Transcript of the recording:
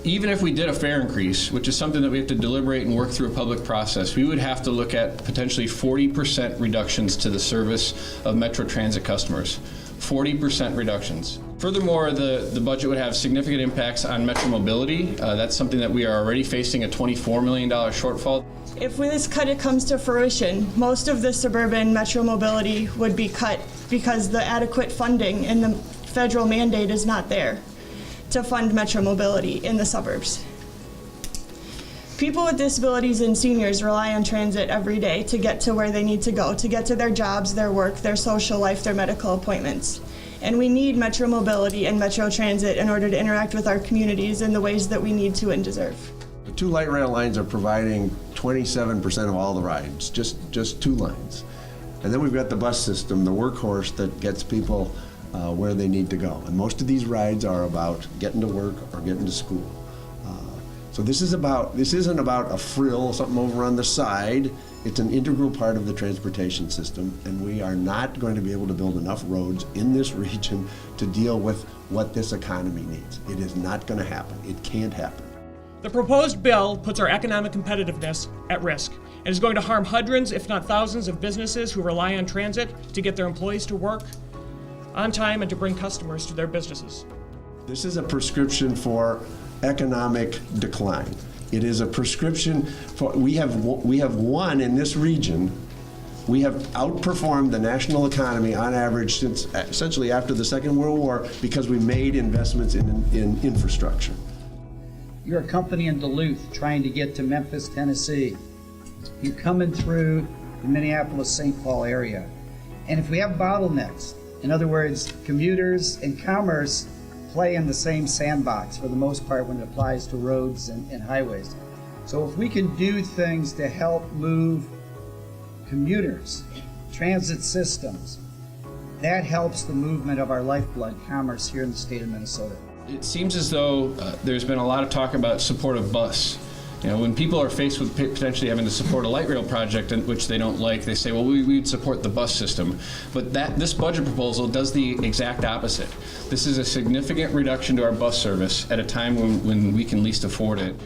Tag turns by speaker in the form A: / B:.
A: Even if we did a fare increase, which is something that we have to deliberate and work through a public process, we would have to look at potentially 40% reductions to the service of Metro Transit customers. 40% reductions. Furthermore, the budget would have significant impacts on Metro mobility. That's something that we are already facing a $24 million shortfall.
B: If this cut comes to fruition, most of the suburban Metro mobility would be cut because the adequate funding and the federal mandate is not there to fund Metro mobility in the suburbs. People with disabilities and seniors rely on transit every day to get to where they need to go, to get to their jobs, their work, their social life, their medical appointments. And we need Metro mobility and Metro Transit in order to interact with our communities in the ways that we need to and deserve.
C: The two light rail lines are providing 27% of all the rides, just two lines. And then we've got the bus system, the workhorse that gets people where they need to go. And most of these rides are about getting to work or getting to school. So this isn't about a frill, something over on the side. It's an integral part of the transportation system, and we are not going to be able to build enough roads in this region to deal with what this economy needs. It is not going to happen. It can't happen.
D: The proposed bill puts our economic competitiveness at risk and is going to harm hundreds, if not thousands, of businesses who rely on transit to get their employees to work on time and to bring customers to their businesses.
C: This is a prescription for economic decline. It is a prescription for, we have won in this region. We have outperformed the national economy on average since essentially after the Second World War because we made investments in infrastructure.
E: You're a company in Duluth trying to get to Memphis, Tennessee. You're coming through the Minneapolis-St. Paul area. And if we have bottlenecks, in other words, commuters and commerce play in the same sandbox for the most part when it applies to roads and highways. So if we can do things to help move commuters, transit systems, that helps the movement of our lifeblood, commerce, here in the state of Minnesota.
A: It seems as though there's been a lot of talk about support of bus. You know, when people are faced with potentially having to support a light rail project which they don't like, they say, well, we'd support the bus system. But this budget proposal does the exact opposite. This is a significant reduction to our bus service at a time when we can least afford it.